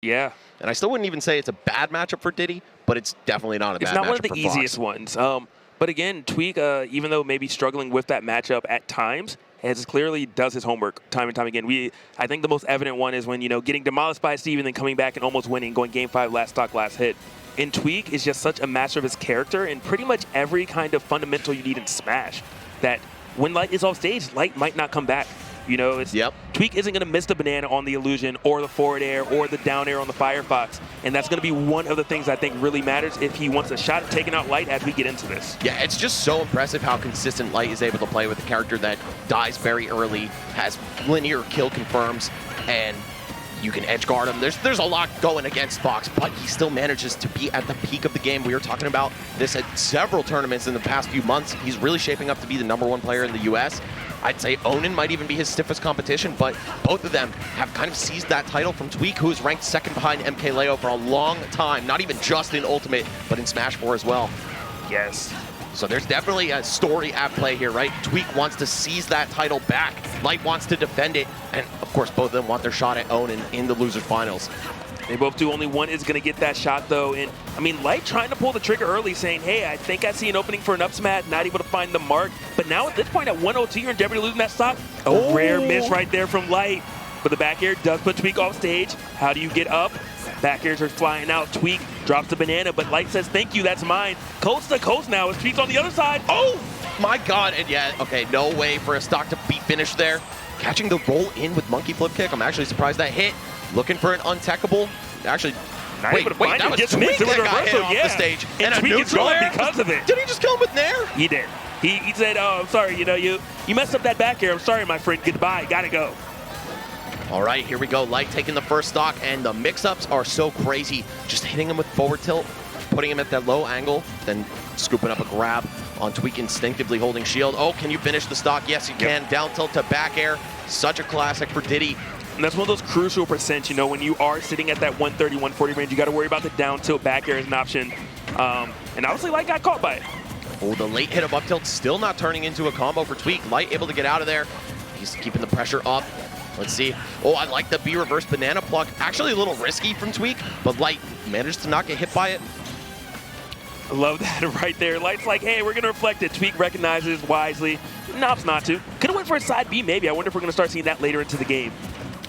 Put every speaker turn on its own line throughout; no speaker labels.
Yeah.
And I still wouldn't even say it's a bad matchup for Diddy, but it's definitely not a bad matchup for
It's not one of the
Fox.
easiest ones. But again, Tweek, even though maybe struggling with that matchup at times, has clearly does his homework time and time again. I think the most evident one is when, getting demolished by Steve and then coming back and almost winning, going Game 5, last stock, last hit. And Tweek is just such a master of his character and pretty much every kind of fundamental you need in Smash that when Light is off stage, Light might not come back. Tweek isn't going to miss the banana on the illusion or the forward air or the down air on the Firefox. And that's going to be one of the things I think really matters if he wants a shot at taking out Light as we get into this.
Yeah, it's just so impressive how consistent Light is able to play with a character that dies very early, has linear kill confirms, and you can edge guard him. There's a lot going against Fox, but he still manages to be at the peak of the game. We were talking about this at several tournaments in the past few months. He's really shaping up to be the #1 player in the US. I'd say Onan might even be his stiffest competition, but both of them have kind of seized that title from Tweek, who is ranked second behind MKLeo for a long time, not even just in Ultimate, but in Smash 4 as well.
Yes.
So there's definitely a story at play here, right? Tweek wants to seize that title back. Light wants to defend it. And, of course, both of them want their shot at Onan in the loser finals.
They both do. Only one is going to get that shot, though. And, I mean, Light trying to pull the trigger early, saying, hey, I think I see an opening for an up smash, not able to find the mark. But now at this point, at 102, you're in jeopardy of losing that stock. A rare miss right there from Light. But the back air does put Tweek off stage. How do you get up? Back airs are flying out. Tweek drops the banana, but Light says, thank you, that's mine. Coast to coast now as Tweek's on the other side.
Oh, my God. And yeah, okay, no way for a stock to be finished there. Catching the roll in with monkey flip kick. I'm actually surprised that hit. Looking for an untechable. Actually, wait, that was Tweek that got hit off the stage.
And a Tweek is gone because of it.
Did he just kill him with Nair?
He did. He said, oh, I'm sorry, you messed up that back air. I'm sorry, my friend. Goodbye. Gotta go.
All right, here we go. Light taking the first stock, and the mix-ups are so crazy. Just hitting him with forward tilt, putting him at that low angle, then scooping up a grab on Tweek, instinctively holding shield. Oh, can you finish the stock? Yes, you can. Down tilt to back air. Such a classic for Diddy.
And that's one of those crucial percents, when you are sitting at that 130, 140 range, you got to worry about the down tilt back air as an option. And obviously, Light got caught by it.
Oh, the late hit of up tilt still not turning into a combo for Tweek. Light able to get out of there. He's keeping the pressure up. Let's see. Oh, I like the B reverse banana pluck. Actually a little risky from Tweek, but Light managed to not get hit by it.
I love that right there. Light's like, hey, we're going to reflect it. Tweek recognizes wisely. Opts not to. Could have went for a side B maybe. I wonder if we're going to start seeing that later into the game.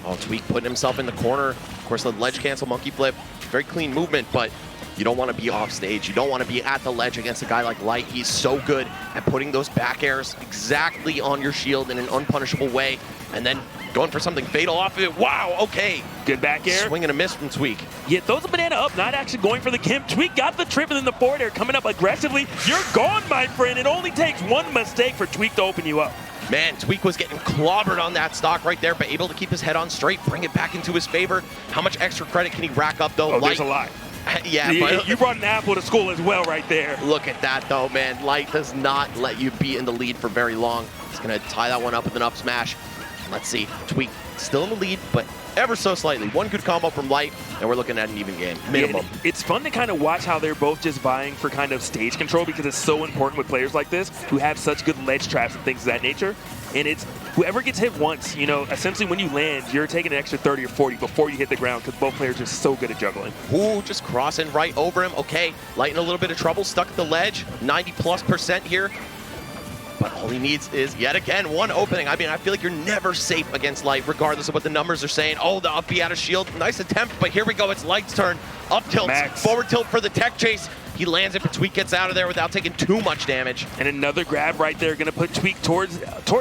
Oh, Tweek putting himself in the corner. Of course, the ledge cancel monkey flip. Very clean movement, but you don't want to be off stage. You don't want to be at the ledge against a guy like Light. He's so good at putting those back airs exactly on your shield in an unpunishable way, and then going for something fatal off of it. Wow, okay.
Good back air.
Swing and a miss from Tweek.
Yeah, throws a banana up, not actually going for the Kim. Tweek got the trip and then the forward air coming up aggressively. You're gone, my friend. It only takes one mistake for Tweek to open you up.
Man, Tweek was getting clobbered on that stock right there, but able to keep his head on straight, bring it back into his favor. How much extra credit can he rack up, though?
Oh, there's a lot.
Yeah,
you brought an apple to school as well right there.
Look at that, though, man. Light does not let you be in the lead for very long. He's going to tie that one up with an up smash. Let's see. Tweek still in the lead, but ever so slightly. One good combo from Light, and we're looking at an even game, minimum.
Yeah, it's fun to kind of watch how they're both just vying for kind of stage control because it's so important with players like this who have such good ledge traps and things of that nature. And it's whoever gets hit once, essentially when you land, you're taking an extra 30 or 40 before you hit the ground because both players are so good at juggling.
Ooh, just crossing right over him. Okay, Light in a little bit of trouble, stuck at the ledge, 90+% here. But all he needs is, yet again, one opening. I mean, I feel like you're never safe against Light, regardless of what the numbers are saying. Oh, the up B out of shield. Nice attempt, but here we go. It's Light's turn. Up tilt, forward tilt for the tech chase. He lands it, but Tweek gets out of there without taking too much damage.
And another grab right there, going to put Tweek towards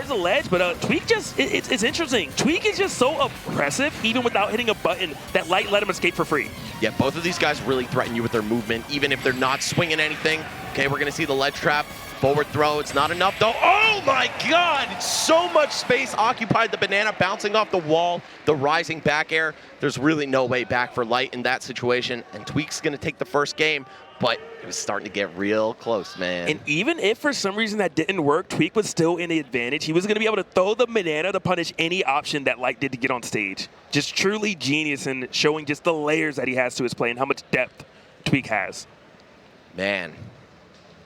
the ledge. But Tweek just, it's interesting. Tweek is just so oppressive, even without hitting a button, that Light let him escape for free.
Yeah, both of these guys really threaten you with their movement, even if they're not swinging anything. Okay, we're going to see the ledge trap. Forward throw, it's not enough though. Oh my God, so much space occupied. The banana bouncing off the wall, the rising back air. There's really no way back for Light in that situation, and Tweek's gonna take the first game, but it was starting to get real close, man.
And even if for some reason that didn't work, Tweek was still in the advantage. He was gonna be able to throw the banana to punish any option that Light did to get on stage. Just truly genius in showing just the layers that he has to his play and how much depth Tweek has.
Man.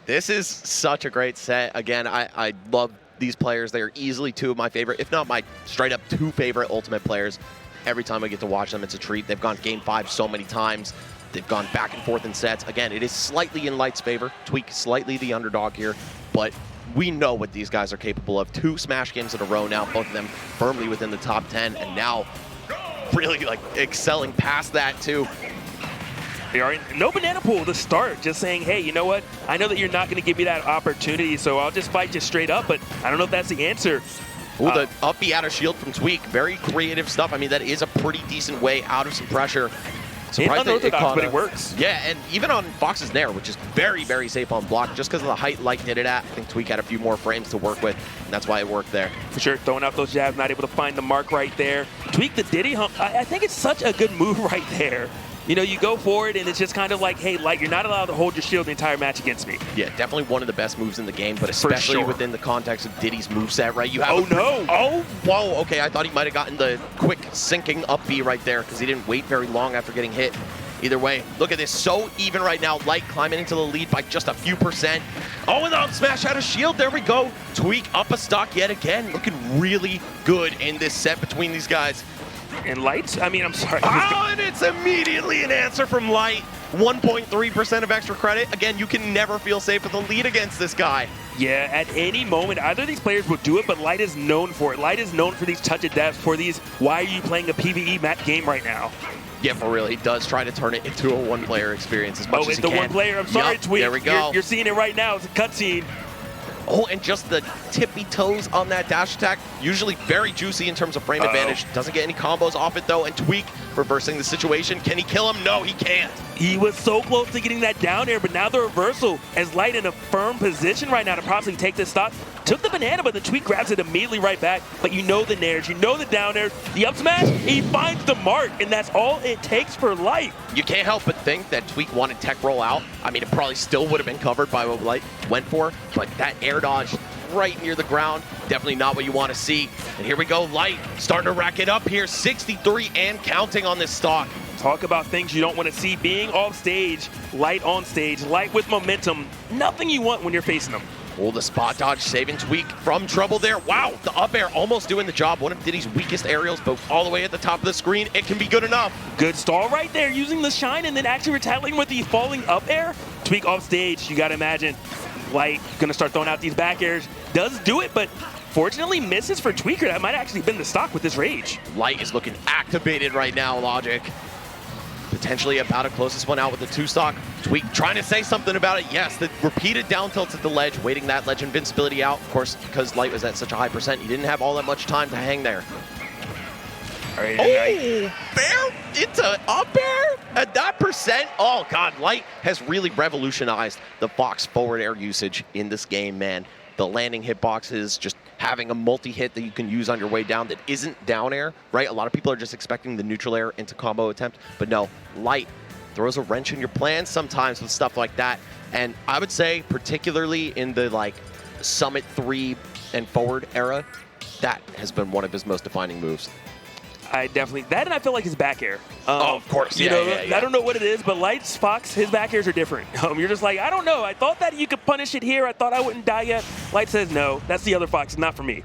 This is such a great set. Again, I love these players. They are easily two of my favorite, if not my straight up two favorite Ultimate players. Every time I get to watch them, it's a treat. They've gone Game 5 so many times. They've gone back and forth in sets. Again, it is slightly in Light's favor. Tweek slightly the underdog here, but we know what these guys are capable of. 2 Smash games in a row now, both of them firmly within the top 10, and now really like excelling past that too.
They are no banana pool to start, just saying, hey, you know what? I know that you're not going to give me that opportunity, so I'll just fight you straight up, but I don't know if that's the answer.
Ooh, the up B out of shield from Tweek. Very creative stuff. I mean, that is a pretty decent way out of some pressure.
Surprised unorthodox, but it works.
Yeah, and even on Fox's Nair, which is very, very safe on block, just because of the height Light did it at. I think Tweek had a few more frames to work with, and that's why it worked there.
For sure, throwing out those jabs, not able to find the mark right there. Tweek the Diddy hump. I think it's such a good move right there. You know, you go for it, and it's just kind of like, hey, Light, you're not allowed to hold your shield the entire match against me.
Yeah, definitely one of the best moves in the game, but especially within the context of Diddy's moveset, right? You have
Oh,
whoa, okay, I thought he might have gotten the quick sinking up B right there because he didn't wait very long after getting hit. Either way, look at this, so even right now. Light climbing into the lead by just a few percent. Oh, and the up smash out of shield, there we go. Tweek up a stock yet again, looking really good in this set between these guys.
And Light, I mean, I'm sorry.
Oh, and it's immediately an answer from Light. 1.3% of extra credit. Again, you can never feel safe with a lead against this guy.
Yeah, at any moment, either of these players will do it, but Light is known for it. Light is known for these touch of death, for these, why are you playing a PvE game right now?
Yeah, for real. He does try to turn it into a one-player experience as much as he can.
Oh, it's the one player. I'm sorry, Tweek.
There we go.
You're seeing it right now. It's a cutscene.
Oh, and just the tippy toes on that dash attack. Usually very juicy in terms of frame advantage. Doesn't get any combos off it, though. And Tweek reversing the situation. Can he kill him? No, he can't.
He was so close to getting that down air, but now the reversal as Light in a firm position right now to possibly take this stock. Took the banana, but the Tweek grabs it immediately right back. But you know the nairs, you know the down airs, the up smash, he finds the mark, and that's all it takes for Light.
You can't help but think that Tweek wanted tech roll out. I mean, it probably still would have been covered by what Light went for, but that air dodge right near the ground, definitely not what you want to see. And here we go, Light starting to rack it up here, 63 and counting on this stock.
Talk about things you don't want to see. Being off stage, Light on stage, Light with momentum, nothing you want when you're facing them.
Oh, the spot dodge saving Tweek from trouble there. Wow, the up air almost doing the job. One of Diddy's weakest aerials, both all the way at the top of the screen. It can be good enough.
Good stall right there, using the shine and then actually retaliating with the falling up air. Tweek off stage, you got to imagine. Light gonna start throwing out these back airs. Does do it, but fortunately misses for Tweeker. That might actually been the stock with this rage.
Light is looking activated right now, Logic. Potentially about to close this one out with the 2-stock. Tweek trying to say something about it. Yes, the repeated down tilts at the ledge, waiting that ledge invincibility out. Of course, because Light was at such a high percent, he didn't have all that much time to hang there.
All right,
Fair into up air at that percent. Oh, God, Light has really revolutionized the Fox forward air usage in this game, man. The landing hitboxes, just having a multi-hit that you can use on your way down that isn't down air, right? A lot of people are just expecting the neutral air into combo attempt, but no, Light throws a wrench in your plans sometimes with stuff like that. And I would say, particularly in the like Summit 3 and forward era, that has been one of his most defining moves.
I definitely, that and I feel like his back air.
Oh, of course.
You know, I don't know what it is, but Light's Fox, his back airs are different. You're just like, I don't know. I thought that you could punish it here. I thought I wouldn't die yet. Light says, no, that's the other Fox. It's not for me.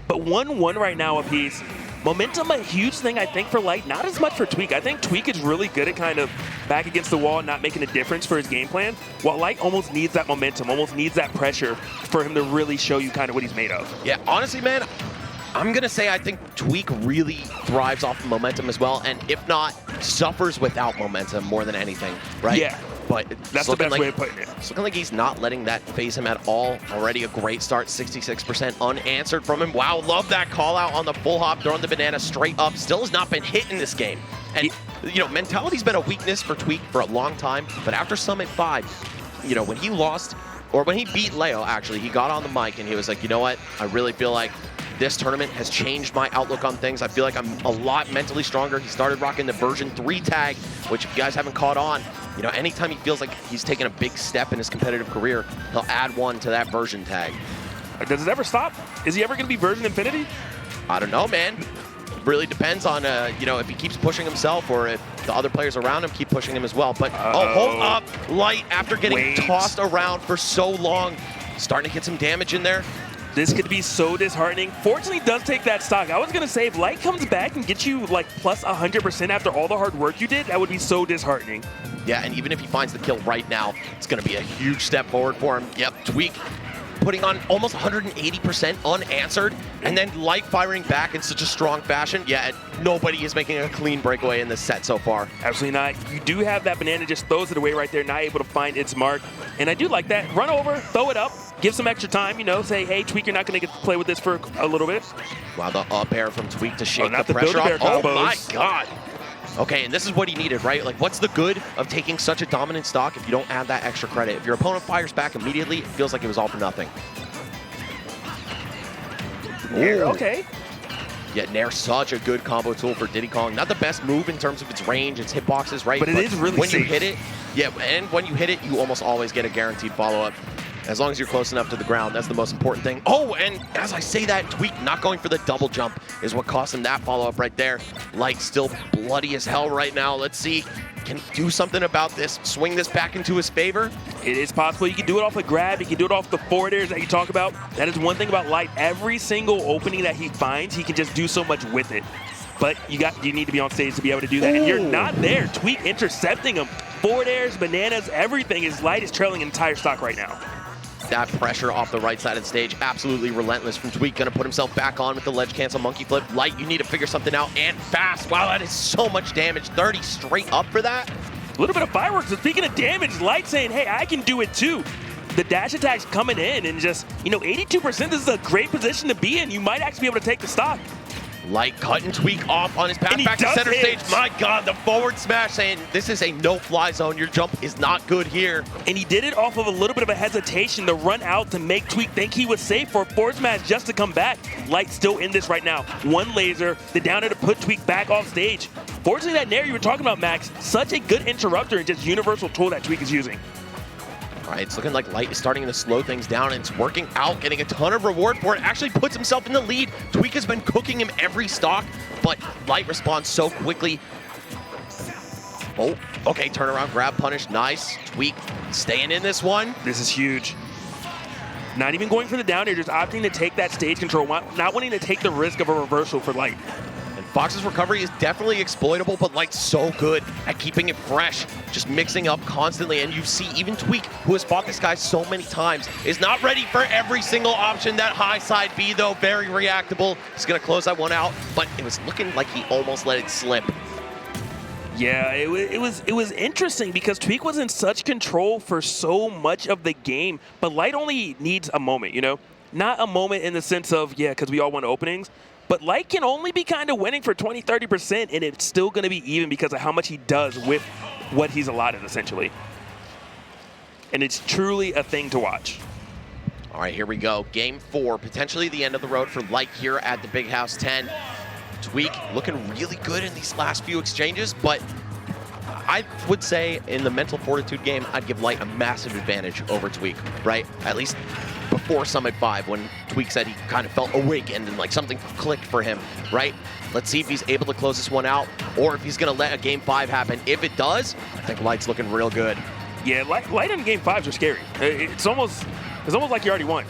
But 1-1 right now apiece. Momentum, a huge thing, I think, for Light. Not as much for Tweek. I think Tweek is really good at kind of back against the wall, not making a difference for his game plan, while Light almost needs that momentum, almost needs that pressure for him to really show you kind of what he's made of.
Yeah, honestly, man, I'm going to say I think Tweek really thrives off of momentum as well, and if not, suffers without momentum more than anything, right?
Yeah.
But
that's the best way of putting it.
It's looking like he's not letting that phase him at all. Already a great start, 66% unanswered from him. Wow, love that call out on the full hop, throwing the banana straight up. Still has not been hit in this game. And, you know, mentality's been a weakness for Tweek for a long time, but after Summit 5, you know, when he lost, or when he beat Leo, actually, he got on the mic and he was like, you know what, I really feel like this tournament has changed my outlook on things. I feel like I'm a lot mentally stronger. He started rocking the version 3 tag, which if you guys haven't caught on, you know, anytime he feels like he's taken a big step in his competitive career, he'll add one to that version tag.
Does it ever stop? Is he ever going to be version infinity?
I don't know, man. Really depends on, you know, if he keeps pushing himself or if the other players around him keep pushing him as well. But, oh, hold up, Light, after getting tossed around for so long, starting to get some damage in there.
This could be so disheartening. Fortunately, does take that stock. I was going to say, if Light comes back and gets you like plus 100% after all the hard work you did, that would be so disheartening.
Yeah, and even if he finds the kill right now, it's going to be a huge step forward for him. Yep, Tweek putting on almost 180% unanswered, and then Light firing back in such a strong fashion. Yeah, nobody is making a clean breakaway in this set so far.
Absolutely not. You do have that banana, just throws it away right there, not able to find its mark. And I do like that. Run over, throw it up, give some extra time, you know, say, hey, Tweek, you're not going to get to play with this for a little bit.
Wow, the up air from Tweek to shake
not
the pressure off. Oh my
combos.
God. Okay, and this is what he needed, right? Like, what's the good of taking such a dominant stock if you don't add that extra credit? If your opponent fires back immediately, it feels like it was all for nothing.
Nair, okay.
Yeah, Nair, such a good combo tool for Diddy Kong. Not the best move in terms of its range, its hitboxes, right?
But it is really
when
safe.
you hit it, yeah, and when you hit it, you almost always get a guaranteed follow-up. As long as you're close enough to the ground, that's the most important thing. Oh, and as I say that, Tweek not going for the double jump is what cost him that follow-up right there. Light still bloody as hell right now. Let's see, can he do something about this? Swing this back into his favor?
It is possible. You can do it off a grab. You can do it off the forward airs that you talk about. That is one thing about Light. Every single opening that he finds, he can just do so much with it. But you need to be on stage to be able to do that. And you're not there. Tweek intercepting him. Forward airs, bananas, everything. His Light is trailing entire stock right now.
That pressure off the right side of the stage, absolutely relentless from Tweek. Gonna put himself back on with the ledge cancel monkey flip. Light, you need to figure something out, and fast. Wow, that is so much damage. 30 straight up for that.
A little bit of fireworks. So speaking of damage, Light saying, hey, I can do it too. The dash attack's coming in, and just, 82%, this is a great position to be in. You might actually be able to take the stock.
Light cutting Tweek off on his path back to center stage. My God, the forward smash saying this is a no-fly zone. Your jump is not good here.
And he did it off of a little bit of a hesitation to run out to make Tweek think he was safe for a forward smash just to come back. Light still in this right now. One laser, the downer to put Tweek back off stage. Fortunately, that Nair you were talking about, Max, such a good interrupter and just universal tool that Tweek is using.
All right, it's looking like Light is starting to slow things down, and it's working out, getting a ton of reward for it. Actually puts himself in the lead. Tweek has been cooking him every stock, but Light responds so quickly. Oh, okay, turnaround, grab, punish, nice. Tweek staying in this one.
This is huge. Not even going for the down air, just opting to take that stage control, not wanting to take the risk of a reversal for Light.
Fox's recovery is definitely exploitable, but Light's so good at keeping it fresh, just mixing up constantly. And you see even Tweek, who has fought this guy so many times, is not ready for every single option. That high side B, though, very reactable. He's going to close that one out, but it was looking like he almost let it slip.
Yeah, it was interesting because Tweek was in such control for so much of the game, but Light only needs a moment, Not a moment in the sense of, yeah, because we all won openings, but Light can only be kind of winning for 20, 30%, and it's still going to be even because of how much he does with what he's allotted, essentially. And it's truly a thing to watch.
All right, here we go. Game 4, potentially the end of the road for Light here at the Big House 10. Tweek looking really good in these last few exchanges, but I would say in the mental fortitude game, I'd give Light a massive advantage over Tweek, right? At least before Summit 5, when Tweek said he kind of felt awakened and like something clicked for him, right? Let's see if he's able to close this one out, or if he's gonna let a Game 5 happen. If it does, I think Light's looking real good.
Yeah, Light in Game 5s are scary. It's almost like you already won.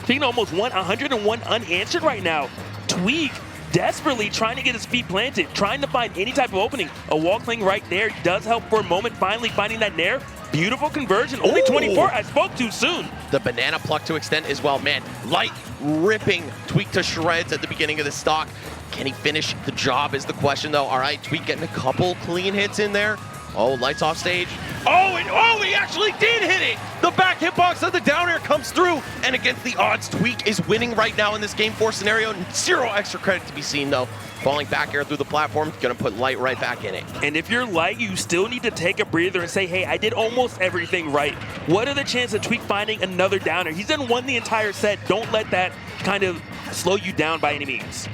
Tweek almost won 101 unanswered right now. Tweek desperately trying to get his feet planted, trying to find any type of opening. A wall cling right there does help for a moment, finally finding that Nair. Beautiful conversion, only 24, I spoke too soon.
The banana pluck to extend as well, man. Light ripping Tweek to shreds at the beginning of the stock. Can he finish the job is the question though. All right, Tweek getting a couple clean hits in there. Oh, Light's off stage. Oh, he actually did hit it. The back hitbox of the down air comes through. And against the odds, Tweek is winning right now in this Game 4 scenario. Zero extra credit to be seen, though. Falling back air through the platform, gonna put Light right back in it.
And if you're Light, you still need to take a breather and say, hey, I did almost everything right. What are the chances of Tweek finding another downer? He's done won the entire set. Don't let that kind of slow you down by any means.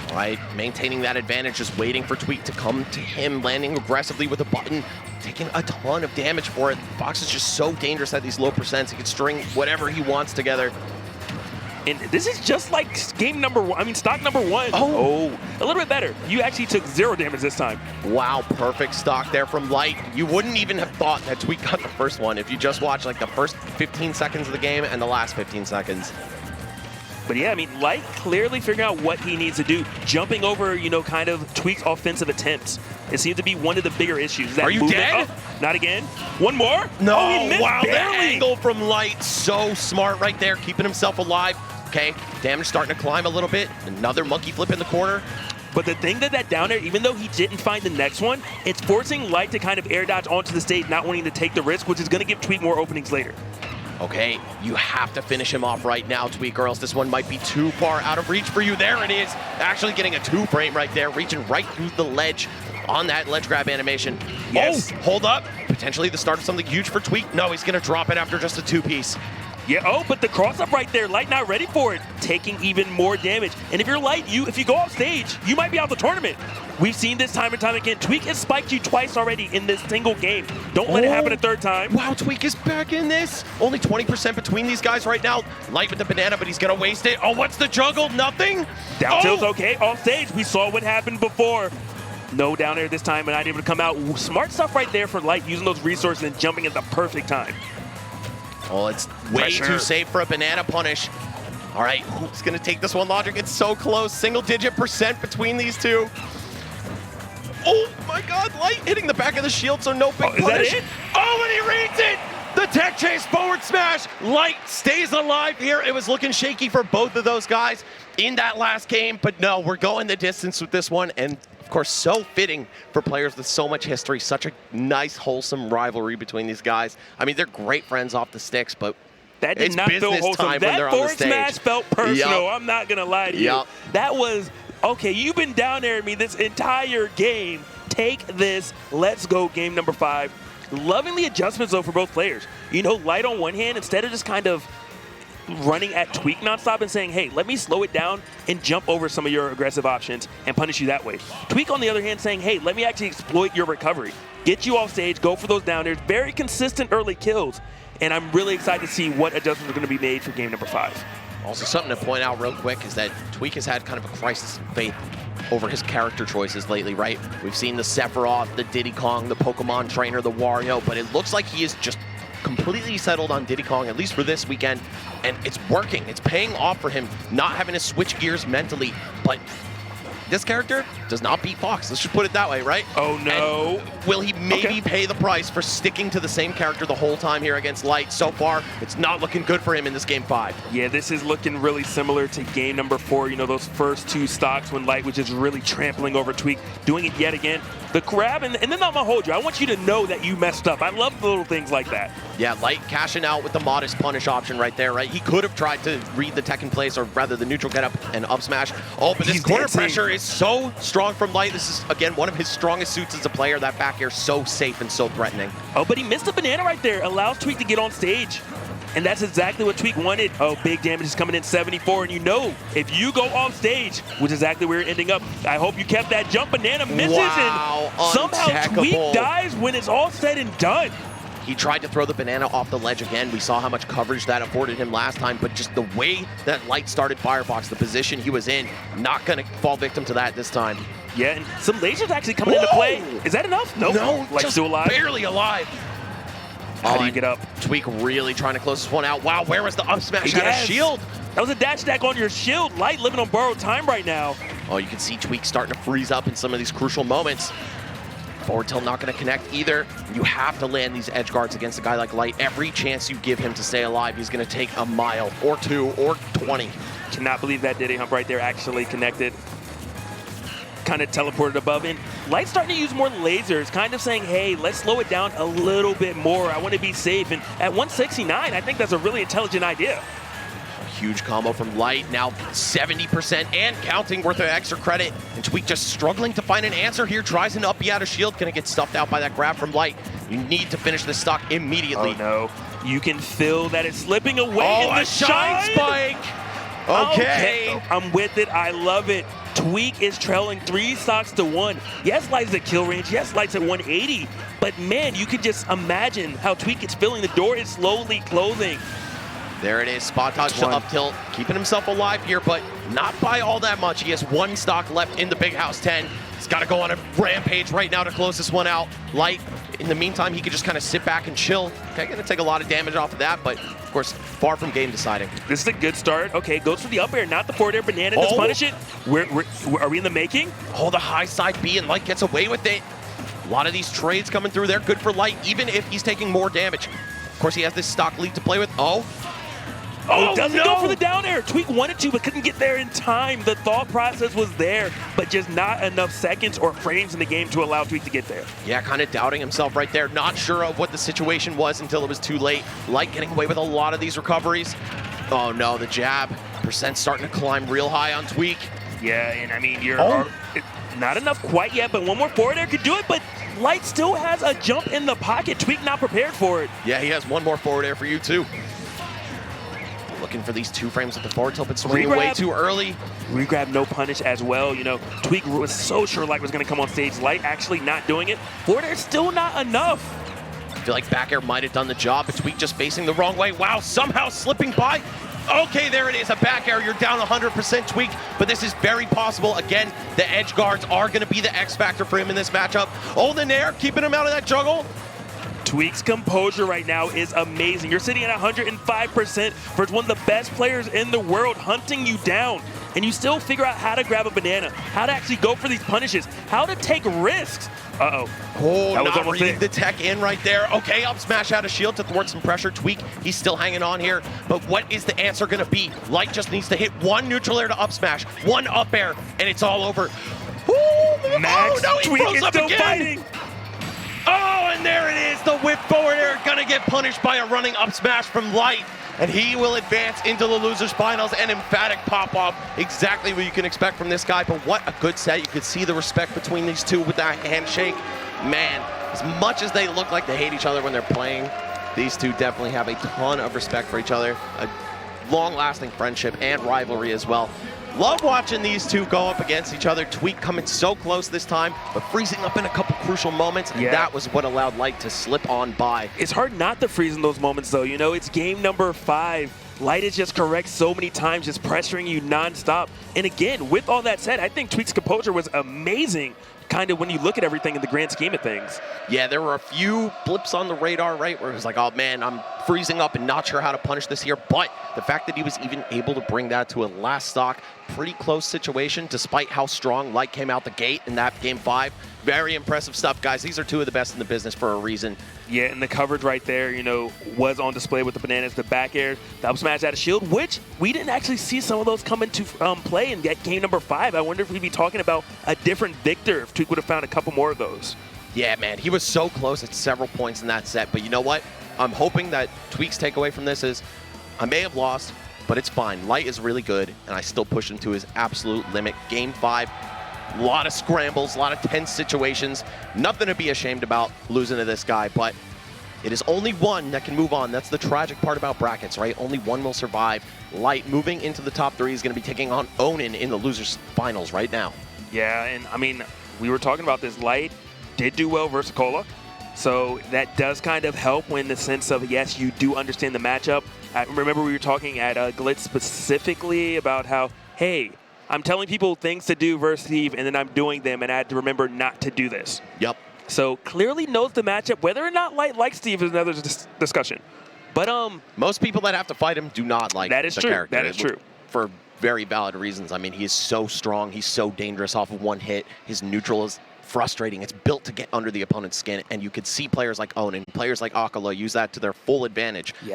All right, maintaining that advantage, just waiting for Tweek to come to him, landing aggressively with a button, taking a ton of damage for it. Fox is just so dangerous at these low percents. He can string whatever he wants together.
And this is just like game number one. I mean, stock number one.
Oh,
a little bit better. You actually took 0 damage this time.
Wow, perfect stock there from Light. You wouldn't even have thought that Tweek got the first one if you just watched like the first 15 seconds of the game and the last 15 seconds.
But yeah, I mean, Light clearly figuring out what he needs to do. Jumping over, you know, kind of Tweek's offensive attempts. It seems to be one of the bigger issues. That
Are you
movement.
dead?
Oh, not again. One more?
No,
oh, he missed
wow, the
barely.
angle from Light, so smart right there, keeping himself alive. Okay, damage starting to climb a little bit. Another monkey flip in the corner.
But the thing that down air, even though he didn't find the next one, it's forcing Light to kind of air dodge onto the stage, not wanting to take the risk, which is going to give Tweek more openings later.
Okay, you have to finish him off right now, Tweek, or else this one might be too far out of reach for you. There it is, actually getting a 2-frame right there, reaching right through the ledge on that ledge grab animation.
Yes.
Oh, hold up. Potentially the start of something huge for Tweek. No, he's going to drop it after just a 2-piece.
Yeah, oh, but the cross-up right there, Light not ready for it, taking even more damage. And if you're Light, if you go off stage, you might be out the tournament. We've seen this time and time again. Tweek has spiked you twice already in this single game. Don't let it happen a third time.
Wow, Tweek is back in this. Only 20% between these guys right now. Light with the banana, but he's going to waste it. Oh, what's the juggle? Nothing?
Down tilt's okay. Off stage, we saw what happened before. No down air this time, and not able to come out. Smart stuff right there for Light, using those resources and jumping at the perfect time.
Oh, it's way too safe for a banana punish. All right, who's going to take this one, Logic? It's so close. Single-digit % between these two. Oh, my God. Light hitting the back of the shield, so no big punish.
Is that it?
Oh, and he reads it! The tech chase forward smash. Light stays alive here. It was looking shaky for both of those guys in that last game, but no, we're going the distance with this one, and of course, so fitting for players with so much history, such a nice, wholesome rivalry between these guys. I mean, they're great friends off the sticks, but
that did
it's
not feel wholesome. That forward smash felt personal. I'm not going to lie to you. That was, okay, you've been down there at me this entire game. Take this. Let's go game number 5. Loving the adjustments, though, for both players. You know, Light on one hand, instead of just kind of running at Tweek nonstop and saying, hey, let me slow it down and jump over some of your aggressive options and punish you that way. Tweek, on the other hand, saying, hey, let me actually exploit your recovery. Get you off stage, go for those down airs. Very consistent early kills. And I'm really excited to see what adjustments are going to be made for game number 5.
Also, something to point out real quick is that Tweek has had kind of a crisis of faith over his character choices lately, right? We've seen the Sephiroth, the Diddy Kong, the Pokemon Trainer, the Wario, but it looks like he is just completely settled on Diddy Kong, at least for this weekend, and it's working. It's paying off for him, not having to switch gears mentally, but this character does not beat Fox. Let's just put it that way, right?
Oh, no.
And will he maybe pay the price for sticking to the same character the whole time here against Light? So far, it's not looking good for him in this game 5.
Yeah, this is looking really similar to game number 4. You know, those first 2 stocks when Light was just really trampling over Tweek, doing it yet again. The grab, and then I'm going to hold you. I want you to know that you messed up. I love the little things like that.
Yeah, Light cashing out with the modest punish option right there, right? He could have tried to read the tech in place, or rather the neutral get up and up smash. Oh, but this corner pressure is so strong from Light. This is, again, one of his strongest suits as a player. That back air so safe and so threatening.
Oh, but he missed a banana right there. Allows Tweek to get on stage. And that's exactly what Tweek wanted. Oh, big damage is coming in 74. And you know, if you go off stage, which is exactly where you're ending up, I hope you kept that jump. Banana misses,
wow,
and somehow Tweek dies when it's all said and done.
He tried to throw the banana off the ledge again. We saw how much coverage that afforded him last time, but just the way that Light started Firefox, the position he was in, not going to fall victim to that this time.
Yeah, and some lasers actually coming into play. Is that enough? Nope.
No,
Like
just
still alive?
barely alive.
How do you get up?
Tweek really trying to close this one out. Wow, where was the up smash? Had a shield.
That was a dash attack on your shield. Light living on borrowed time right now.
Oh, you can see Tweek starting to freeze up in some of these crucial moments. Forward tilt not going to connect either. You have to land these edge guards against a guy like Light. Every chance you give him to stay alive, he's going to take a mile or 2 or 20.
Cannot believe that Diddy hump right there actually connected. Kind of teleported above, and Light's starting to use more lasers, kind of saying, hey, let's slow it down a little bit more. I want to be safe. And at 169, I think that's a really intelligent idea.
A huge combo from Light, now 70% and counting worth of extra credit. And Tweek just struggling to find an answer here. Tries an up B out of shield, gonna get stuffed out by that grab from Light. You need to finish this stock immediately.
Oh no, you can feel that it's slipping away.
Oh,
in the
a shine spike. Okay.
I'm with it. I love it. Tweek is trailing 3 stocks to 1. Yes, Light's at kill range. Yes, Light's at 180. But man, you can just imagine how Tweek is feeling. The door is slowly closing.
There it is, spot dodge to up tilt, keeping himself alive here, but not by all that much. He has one stock left in the Big House 10. He's got to go on a rampage right now to close this one out. Light, in the meantime, he could just kind of sit back and chill. Okay, gonna take a lot of damage off of that, but of course, far from game deciding.
This is a good start. Okay, goes for the up air, not the forward air. Banana does punish it. Are we in the making?
Oh, the high side B, and Light gets away with it. A lot of these trades coming through there, good for Light, even if he's taking more damage. Of course, he has this stock lead to play with.
Oh, doesn't go for the down air. Tweek wanted to, but couldn't get there in time. The thought process was there, but just not enough seconds or frames in the game to allow Tweek to get there.
Yeah, kind of doubting himself right there. Not sure of what the situation was until it was too late. Light getting away with a lot of these recoveries. Oh no, the jab. Percent starting to climb real high on Tweek.
Yeah, and I mean, not enough quite yet, but one more forward air could do it, but Light still has a jump in the pocket. Tweek not prepared for it.
Yeah, he has one more forward air for you too. Looking for these 2 frames with the forward tilt, but swinging way too early.
Regrab, no punish as well. You know, Tweek was so sure Light was going to come on stage. Light actually not doing it. Forward air still not enough.
I feel like back air might have done the job, but Tweek just facing the wrong way. Wow, somehow slipping by. Okay, there it is, a back air. You're down 100% Tweek, but this is very possible. Again, the edge guards are going to be the X factor for him in this matchup. Oh, the nair, keeping him out of that juggle.
Tweek's composure right now is amazing. You're sitting at 105% for one of the best players in the world hunting you down, and you still figure out how to grab a banana, how to actually go for these punishes, how to take risks.
Oh, that was not reading the tech in right there. Okay, up smash out of shield to thwart some pressure. Tweek, he's still hanging on here, but what is the answer going to be? Light just needs to hit one neutral air to up smash, one up air, and it's all over.
Max,
no, he
Tweek is still
again.
fighting.
Oh, and there it is, the whip forward air gonna get punished by a running up smash from Light, and he will advance into the losers finals. An emphatic pop-off, exactly what you can expect from this guy, but what a good set. You could see the respect between these two with that handshake. Man, as much as they look like they hate each other when they're playing, these two definitely have a ton of respect for each other, a long-lasting friendship and rivalry as well. Love watching these two go up against each other. Tweek coming so close this time, but freezing up in a couple crucial moments, and that was what allowed Light to slip on by.
It's hard not to freeze in those moments, though. You know, it's game number 5. Light is just correct so many times, just pressuring you nonstop. And again, with all that said, I think Tweek's composure was amazing, kind of when you look at everything in the grand scheme of things.
Yeah, there were a few blips on the radar, right, where it was like, oh man, I'm freezing up and not sure how to punish this here. But the fact that he was even able to bring that to a last stock, pretty close situation, despite how strong Light came out the gate in that game 5. Very impressive stuff, guys. These are 2 of the best in the business for a reason.
Yeah, and the coverage right there, you know, was on display with the bananas, the back air, the up smash out of shield, which we didn't actually see some of those come into play in game number 5. I wonder if we'd be talking about a different victor if Tweek would have found a couple more of those.
Yeah, man, he was so close at several points in that set, but you know what? I'm hoping that Tweek's takeaway from this is, I may have lost, but it's fine. Light is really good, and I still push him to his absolute limit. Game 5, a lot of scrambles, a lot of tense situations. Nothing to be ashamed about losing to this guy, but it is only one that can move on. That's the tragic part about brackets, right? Only one will survive. Light moving into the top 3 is going to be taking on Onin in the losers finals right now.
Yeah, and I mean, we were talking about this. Light did do well versus Cola, so that does kind of help in the sense of, yes, you do understand the matchup. I remember we were talking at Glitz specifically about how, hey, I'm telling people things to do versus Steve, and then I'm doing them, and I had to remember not to do this.
Yep.
So clearly knows the matchup. Whether or not Light likes Steve is another discussion. But
most people that have to fight him do not like
that is
the
true.
character.
That is true.
For very valid reasons. I mean, he is so strong. He's so dangerous off of one hit. His neutral is frustrating. It's built to get under the opponent's skin, and you could see players like Onin, players like Akala use that to their full advantage.
Yeah.